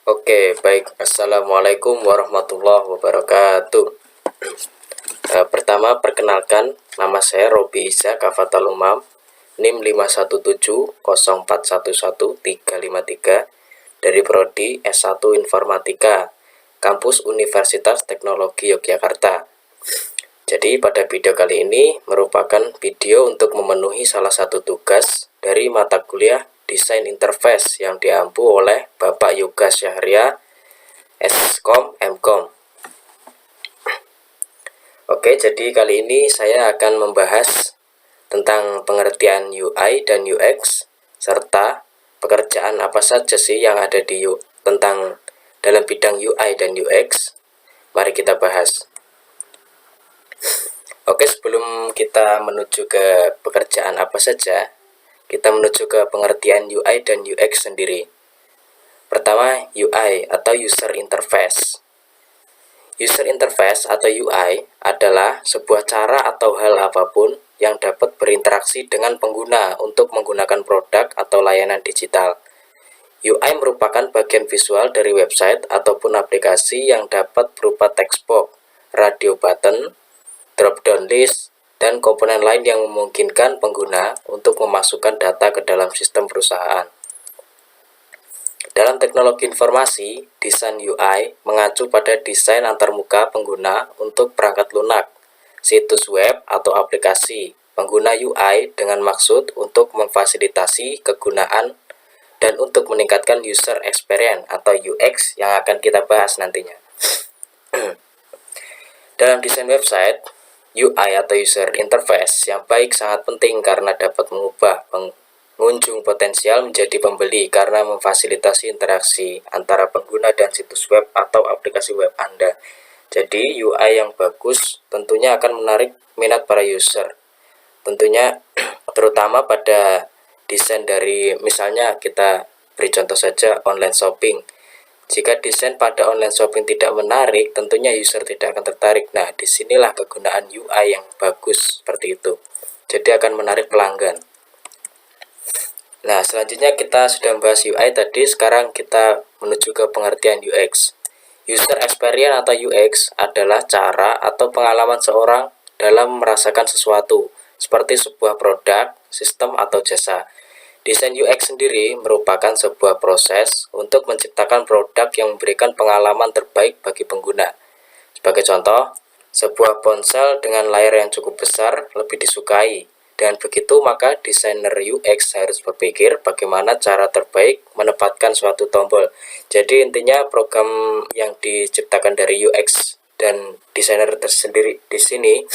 Oke, baik. Assalamualaikum warahmatullahi wabarakatuh. Pertama, perkenalkan, nama saya Robi Isa Kafatal Umam, NIM 51704111353 dari Prodi S1 Informatika, Kampus Universitas Teknologi Yogyakarta. Jadi pada video kali ini merupakan video untuk memenuhi salah satu tugas dari mata kuliah Desain Interface yang diampu oleh Bapak Yoga Syahria, Skom, Mkom. Oke, jadi kali ini saya akan membahas tentang pengertian UI dan UX serta pekerjaan apa saja sih yang ada tentang dalam bidang UI dan UX. Mari kita bahas. Oke, sebelum kita menuju ke pekerjaan apa saja, kita menuju ke pengertian UI dan UX sendiri. Pertama, UI atau User Interface. User Interface atau UI adalah sebuah cara atau hal apapun yang dapat berinteraksi dengan pengguna untuk menggunakan produk atau layanan digital. UI merupakan bagian visual dari website ataupun aplikasi yang dapat berupa text box, radio button, drop-down list, dan komponen lain yang memungkinkan pengguna untuk memasukkan data ke dalam sistem perusahaan. Dalam teknologi informasi, desain UI mengacu pada desain antarmuka pengguna untuk perangkat lunak, situs web atau aplikasi. Pengguna UI dengan maksud untuk memfasilitasi kegunaan dan untuk meningkatkan user experience atau UX yang akan kita bahas nantinya. Dalam desain website, UI atau User Interface yang baik sangat penting karena dapat mengubah pengunjung potensial menjadi pembeli karena memfasilitasi interaksi antara pengguna dan situs web atau aplikasi web Anda. Jadi UI yang bagus tentunya akan menarik minat para user. Tentunya terutama pada desain dari, misalnya kita beri contoh saja online shopping. Jika desain pada online shopping tidak menarik, tentunya user tidak akan tertarik. Nah, disinilah kegunaan UI yang bagus seperti itu. Jadi akan menarik pelanggan. Nah, selanjutnya kita sudah membahas UI tadi, sekarang kita menuju ke pengertian UX. User experience atau UX adalah cara atau pengalaman seorang dalam merasakan sesuatu, seperti sebuah produk, sistem, atau jasa. Desain UX sendiri merupakan sebuah proses untuk menciptakan produk yang memberikan pengalaman terbaik bagi pengguna. Sebagai contoh, sebuah ponsel dengan layar yang cukup besar lebih disukai. Dengan begitu, maka desainer UX harus berpikir bagaimana cara terbaik menempatkan suatu tombol. Jadi intinya program yang diciptakan dari UX dan desainer tersendiri di sini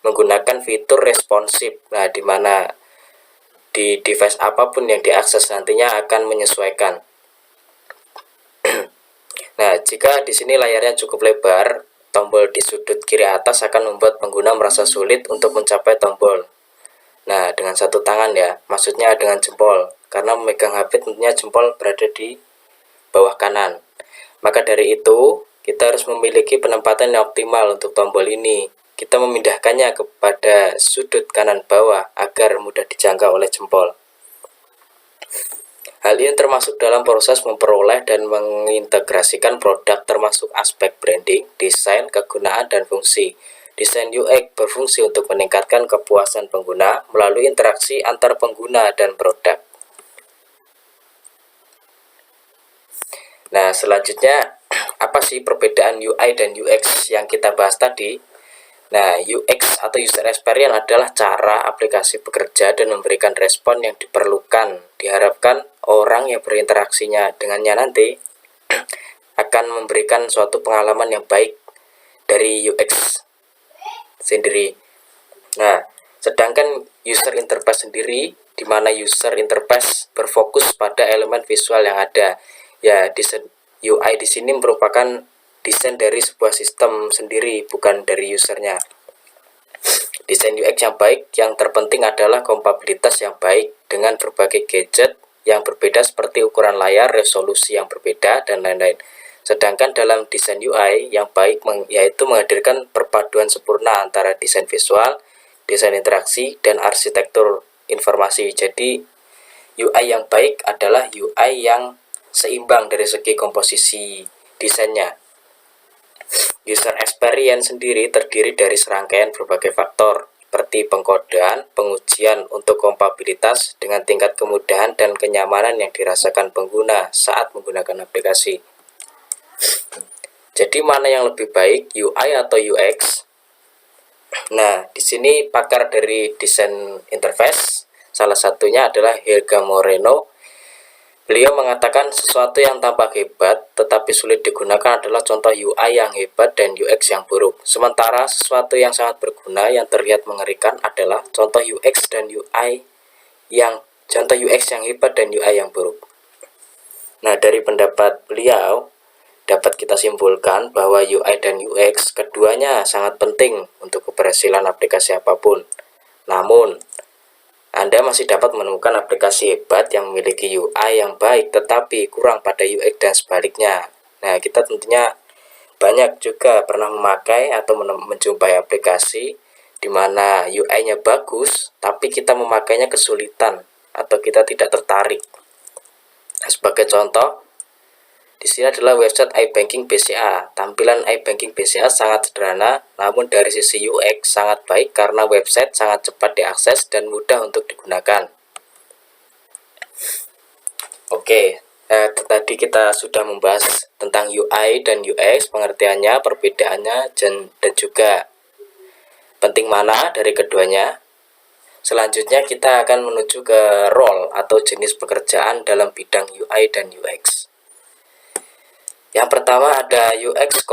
menggunakan fitur responsif. Nah, di mana di device apapun yang diakses nantinya akan menyesuaikan. Nah, jika di sini layarnya cukup lebar, tombol di sudut kiri atas akan membuat pengguna merasa sulit untuk mencapai tombol. Nah, dengan satu tangan ya, maksudnya dengan jempol, karena memegang HP tentunya jempol berada di bawah kanan. Maka dari itu, kita harus memiliki penempatan yang optimal untuk tombol ini. Kita memindahkannya kepada sudut kanan bawah agar mudah dijangkau oleh jempol. Hal ini termasuk dalam proses memperoleh dan mengintegrasikan produk termasuk aspek branding, desain, kegunaan, dan fungsi. Desain UX berfungsi untuk meningkatkan kepuasan pengguna melalui interaksi antar pengguna dan produk. Nah, selanjutnya apa sih perbedaan UI dan UX yang kita bahas tadi? Nah, UX atau User Experience adalah cara aplikasi bekerja dan memberikan respon yang diperlukan. Diharapkan orang yang berinteraksinya dengannya nanti akan memberikan suatu pengalaman yang baik dari UX sendiri. Nah, sedangkan User Interface sendiri, di mana User Interface berfokus pada elemen visual yang ada. Ya, desain UI di sini merupakan desain dari sebuah sistem sendiri, bukan dari usernya. Desain UX yang baik yang terpenting adalah kompatibilitas yang baik dengan berbagai gadget yang berbeda seperti ukuran layar, resolusi yang berbeda, dan lain-lain. Sedangkan dalam desain UI yang baik yaitu menghadirkan perpaduan sempurna antara desain visual, desain interaksi, dan arsitektur informasi. Jadi UI yang baik adalah UI yang seimbang dari segi komposisi desainnya. User experience sendiri terdiri dari serangkaian berbagai faktor seperti pengkodean, pengujian untuk kompatibilitas dengan tingkat kemudahan dan kenyamanan yang dirasakan pengguna saat menggunakan aplikasi. Jadi mana yang lebih baik, UI atau UX? Nah, di sini pakar dari desain interface, salah satunya adalah Helga Moreno. Beliau mengatakan sesuatu yang tampak hebat tetapi sulit digunakan adalah contoh UI yang hebat dan UX yang buruk. Sementara sesuatu yang sangat berguna yang terlihat mengerikan adalah contoh UX dan UI contoh UX yang hebat dan UI yang buruk. Nah, dari pendapat beliau dapat kita simpulkan bahwa UI dan UX keduanya sangat penting untuk keberhasilan aplikasi apapun. Namun, Anda masih dapat menemukan aplikasi hebat yang memiliki UI yang baik tetapi kurang pada UX dan sebaliknya. Nah, kita tentunya banyak juga pernah memakai atau menjumpai aplikasi di mana UI-nya bagus tapi kita memakainya kesulitan atau kita tidak tertarik. Nah, sebagai contoh, di sini adalah website iBanking BCA. Tampilan iBanking BCA sangat sederhana, namun dari sisi UX sangat baik karena website sangat cepat diakses dan mudah untuk digunakan. Oke, tadi kita sudah membahas tentang UI dan UX, pengertiannya, perbedaannya, dan juga penting mana dari keduanya. Selanjutnya kita akan menuju ke role atau jenis pekerjaan dalam bidang UI dan UX. Yang pertama ada UX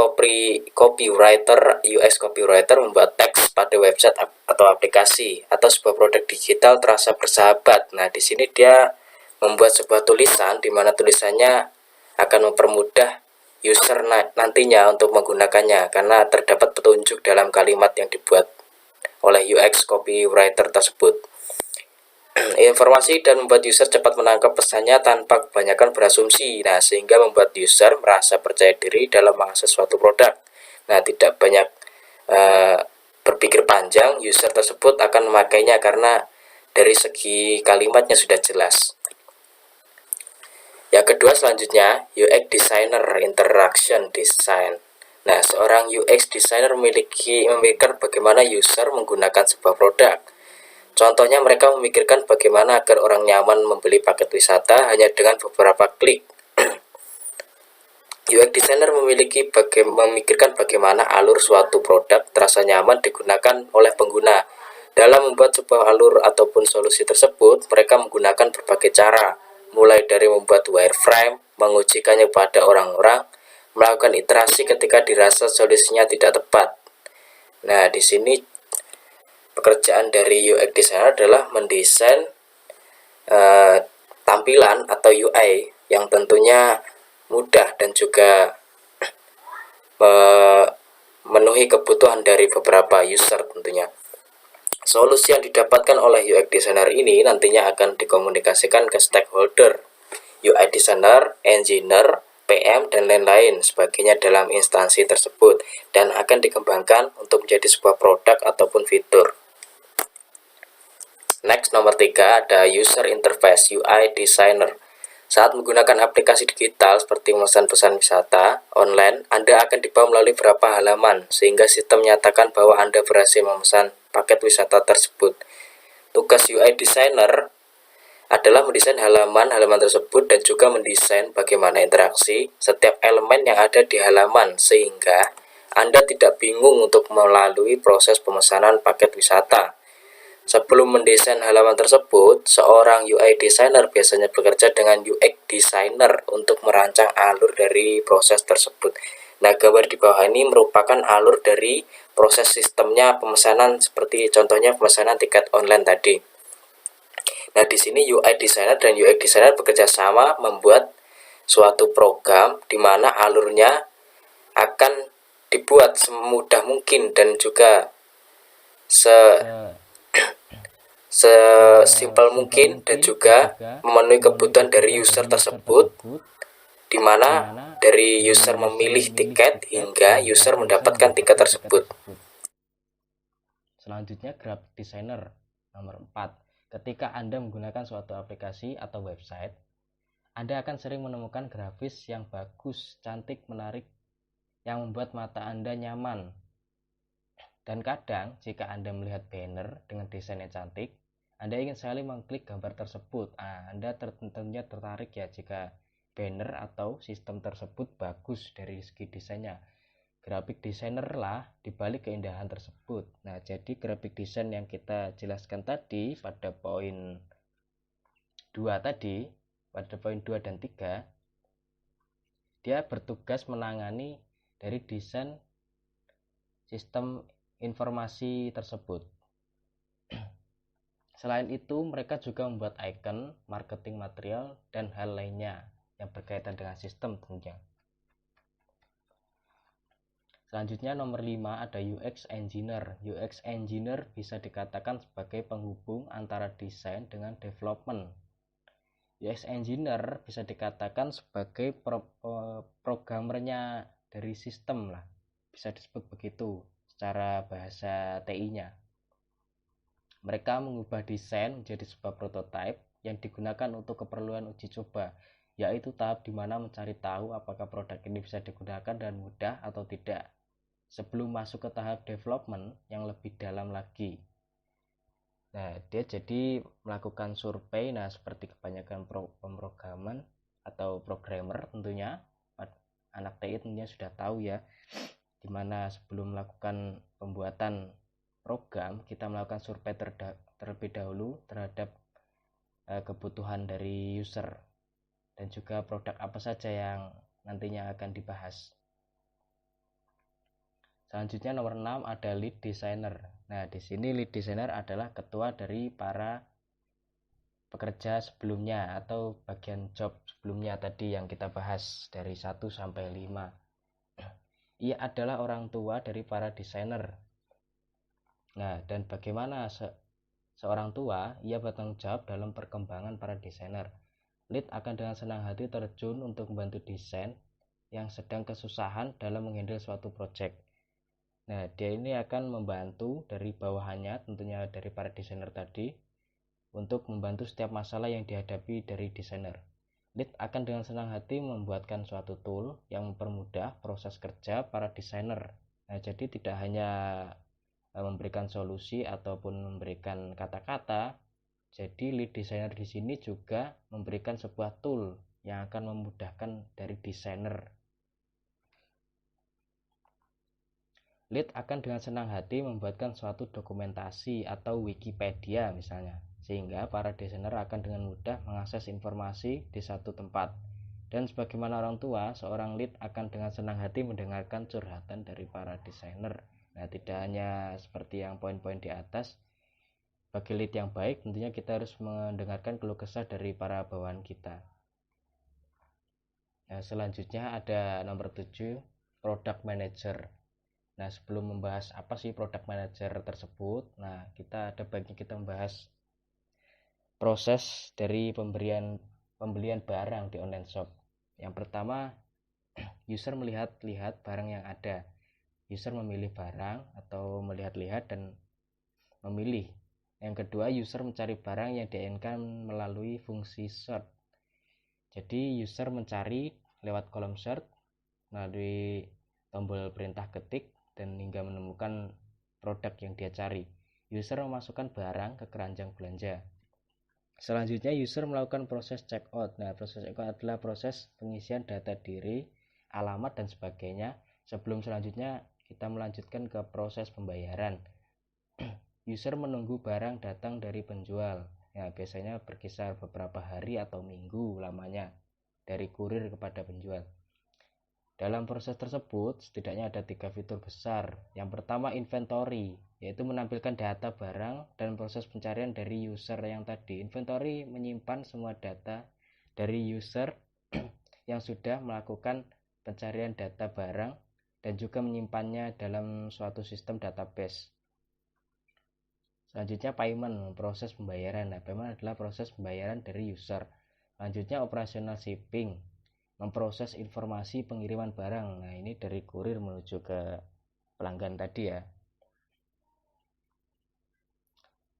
copywriter. UX copywriter membuat teks pada website atau aplikasi atau sebuah produk digital terasa bersahabat. Nah, di sini dia membuat sebuah tulisan di mana tulisannya akan mempermudah user nantinya untuk menggunakannya karena terdapat petunjuk dalam kalimat yang dibuat oleh UX copywriter tersebut. Informasi dan membuat user cepat menangkap pesannya tanpa kebanyakan berasumsi. Nah, sehingga membuat user merasa percaya diri dalam mengakses suatu produk. Nah, tidak banyak berpikir panjang, user tersebut akan memakainya karena dari segi kalimatnya sudah jelas. Yang kedua selanjutnya, UX designer, interaction design. Nah, seorang UX designer memikirkan bagaimana user menggunakan sebuah produk. Contohnya mereka memikirkan bagaimana agar orang nyaman membeli paket wisata hanya dengan beberapa klik. UX designer memikirkan bagaimana alur suatu produk terasa nyaman digunakan oleh pengguna. Dalam membuat sebuah alur ataupun solusi tersebut, mereka menggunakan berbagai cara, mulai dari membuat wireframe, mengujikannya pada orang-orang, melakukan iterasi ketika dirasa solusinya tidak tepat. Nah, di sini pekerjaan dari UX designer adalah mendesain tampilan atau UI yang tentunya mudah dan juga memenuhi kebutuhan dari beberapa user tentunya. Solusi yang didapatkan oleh UX designer ini nantinya akan dikomunikasikan ke stakeholder, UI designer, engineer, PM, dan lain-lain sebagainya dalam instansi tersebut dan akan dikembangkan untuk menjadi sebuah produk ataupun fitur. Next, nomor 3 ada user interface UI designer. Saat menggunakan aplikasi digital seperti memesan pesan wisata online, Anda akan dibawa melalui beberapa halaman sehingga sistem menyatakan bahwa Anda berhasil memesan paket wisata tersebut. Tugas UI designer adalah mendesain halaman-halaman tersebut dan juga mendesain bagaimana interaksi setiap elemen yang ada di halaman sehingga Anda tidak bingung untuk melalui proses pemesanan paket wisata. Sebelum mendesain halaman tersebut, seorang UI designer biasanya bekerja dengan UX designer untuk merancang alur dari proses tersebut. Nah, gambar di bawah ini merupakan alur dari proses sistemnya pemesanan seperti contohnya pemesanan tiket online tadi. Nah, di sini UI designer dan UX designer bekerja sama membuat suatu program di mana alurnya akan dibuat semudah mungkin dan juga sesimpel mungkin dan juga memenuhi kebutuhan dari user tersebut, di mana dari user memilih tiket hingga user mendapatkan tiket tersebut. Selanjutnya graphic designer nomor 4. Ketika Anda menggunakan suatu aplikasi atau website, Anda akan sering menemukan grafis yang bagus, cantik, menarik, yang membuat mata Anda nyaman. Dan kadang, jika Anda melihat banner dengan desain yang cantik, Anda ingin sekali mengklik gambar tersebut. Anda tentunya tertarik ya jika banner atau sistem tersebut bagus dari segi desainnya. Graphic designer lah dibalik keindahan tersebut. Nah, jadi graphic design yang kita jelaskan tadi pada poin 2 tadi, pada poin 2 dan 3, dia bertugas menangani dari desain sistem informasi tersebut. Selain itu, mereka juga membuat icon, marketing material, dan hal lainnya yang berkaitan dengan sistem tentunya. Selanjutnya nomor 5 ada UX Engineer. UX Engineer bisa dikatakan sebagai penghubung antara desain dengan development. UX Engineer bisa dikatakan sebagai programmernya dari sistem lah. Bisa disebut begitu secara bahasa TI-nya. Mereka mengubah desain menjadi sebuah prototipe yang digunakan untuk keperluan uji coba, yaitu tahap di mana mencari tahu apakah produk ini bisa digunakan dan mudah atau tidak, sebelum masuk ke tahap development yang lebih dalam lagi. Nah, dia jadi melakukan survei, seperti kebanyakan pemrograman atau programmer tentunya, anak TI tentunya sudah tahu ya, dimana sebelum melakukan pembuatan program, kita melakukan survei terlebih dahulu terhadap kebutuhan dari user, dan juga produk apa saja yang nantinya akan dibahas. Selanjutnya nomor 6 ada lead designer. Nah, di sini lead designer adalah ketua dari para pekerja sebelumnya atau bagian job sebelumnya tadi yang kita bahas dari 1 sampai 5. Ia adalah orang tua dari para desainer. Nah, dan bagaimana seorang tua, ia bertanggung jawab dalam perkembangan para desainer. Lead akan dengan senang hati terjun untuk membantu desain yang sedang kesusahan dalam menghandle suatu project. Nah, dia ini akan membantu dari bawahannya, tentunya dari para desainer tadi, untuk membantu setiap masalah yang dihadapi dari desainer. Lead akan dengan senang hati membuatkan suatu tool yang mempermudah proses kerja para desainer. Nah, jadi tidak hanya memberikan solusi ataupun memberikan kata-kata, jadi lead designer di sini juga memberikan sebuah tool yang akan memudahkan dari desainer. Lead akan dengan senang hati membuatkan suatu dokumentasi atau Wikipedia misalnya, sehingga para desainer akan dengan mudah mengakses informasi di satu tempat. Dan sebagaimana orang tua, seorang lead akan dengan senang hati mendengarkan curhatan dari para desainer. Nah, tidak hanya seperti yang poin-poin di atas. Bagi lead yang baik, tentunya kita harus mendengarkan keluh kesah dari para bawahan kita. Nah, selanjutnya ada nomor 7, product manager. Nah, sebelum membahas apa sih product manager tersebut, kita ada baiknya kita membahas proses dari pembelian barang di online shop. Yang pertama, user melihat-lihat barang yang ada. User memilih barang atau melihat-lihat dan memilih. Yang kedua, user mencari barang yang diinginkan melalui fungsi search. Jadi, user mencari lewat kolom search melalui tombol perintah ketik dan hingga menemukan produk yang dia cari. User memasukkan barang ke keranjang belanja. Selanjutnya, user melakukan proses checkout. Nah, proses checkout adalah proses pengisian data diri, alamat, dan sebagainya. Sebelum selanjutnya kita melanjutkan ke proses pembayaran. User menunggu barang datang dari penjual. Ya, biasanya berkisar beberapa hari atau minggu lamanya dari kurir kepada penjual. Dalam proses tersebut, setidaknya ada 3 fitur besar. Yang pertama, inventory, yaitu menampilkan data barang dan proses pencarian dari user yang tadi. Inventory menyimpan semua data dari user yang sudah melakukan pencarian data barang dan juga menyimpannya dalam suatu sistem database. Selanjutnya, payment, proses pembayaran. Nah, payment adalah proses pembayaran dari user. Selanjutnya, operational shipping, memproses informasi pengiriman barang. Nah, ini dari kurir menuju ke pelanggan tadi ya.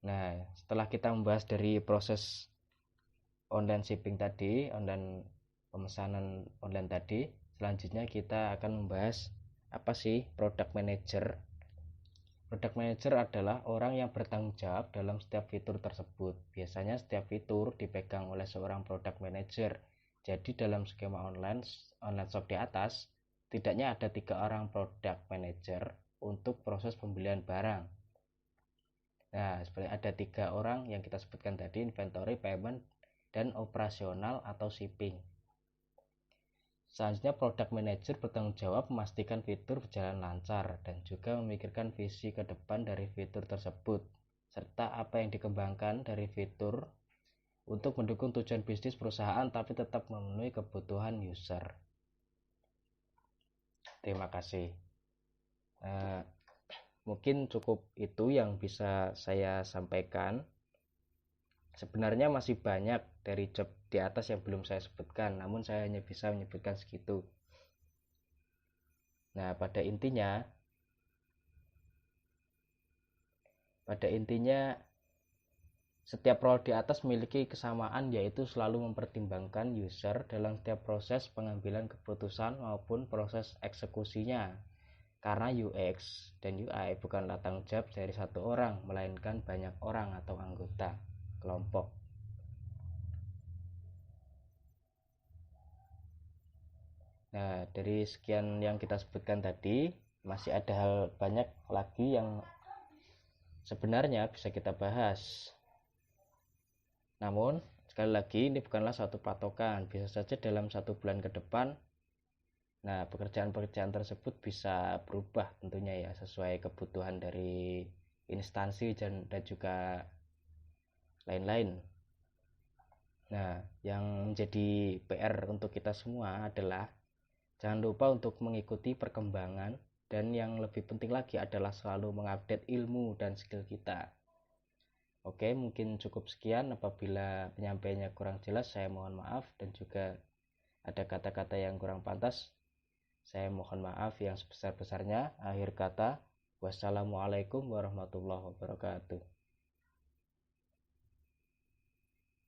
Nah, setelah kita membahas dari proses online shipping tadi, online pemesanan online tadi, selanjutnya kita akan membahas apa sih product manager. Product manager adalah orang yang bertanggung jawab dalam setiap fitur tersebut. Biasanya setiap fitur dipegang oleh seorang product manager. Jadi dalam skema online shop di atas, tidaknya ada 3 orang product manager untuk proses pembelian barang. Nah, seperti ada 3 orang yang kita sebutkan tadi, inventory, payment, dan operasional atau shipping. Selanjutnya product manager bertanggung jawab memastikan fitur berjalan lancar dan juga memikirkan visi ke depan dari fitur tersebut serta apa yang dikembangkan dari fitur untuk mendukung tujuan bisnis perusahaan tapi tetap memenuhi kebutuhan user. Terima kasih. Mungkin cukup itu yang bisa saya sampaikan. Sebenarnya masih banyak dari job di atas yang belum saya sebutkan, namun saya hanya bisa menyebutkan segitu. Nah, pada intinya setiap role di atas memiliki kesamaan, yaitu selalu mempertimbangkan user dalam setiap proses pengambilan keputusan maupun proses eksekusinya. Karena UX dan UI bukanlah tanggung jawab dari satu orang, melainkan banyak orang atau anggota kelompok. Nah, dari sekian yang kita sebutkan tadi, masih ada hal banyak lagi yang sebenarnya bisa kita bahas. Namun, sekali lagi ini bukanlah suatu patokan. Bisa saja dalam 1 bulan ke depan, nah pekerjaan-pekerjaan tersebut bisa berubah tentunya ya, sesuai kebutuhan dari instansi dan juga lain-lain. Nah, yang menjadi PR untuk kita semua adalah jangan lupa untuk mengikuti perkembangan, dan yang lebih penting lagi adalah selalu mengupdate ilmu dan skill kita. Oke, mungkin cukup sekian. Apabila penyampaiannya kurang jelas, saya mohon maaf, dan juga ada kata-kata yang kurang pantas, saya mohon maaf yang sebesar-besarnya. Akhir kata, wassalamualaikum warahmatullahi wabarakatuh.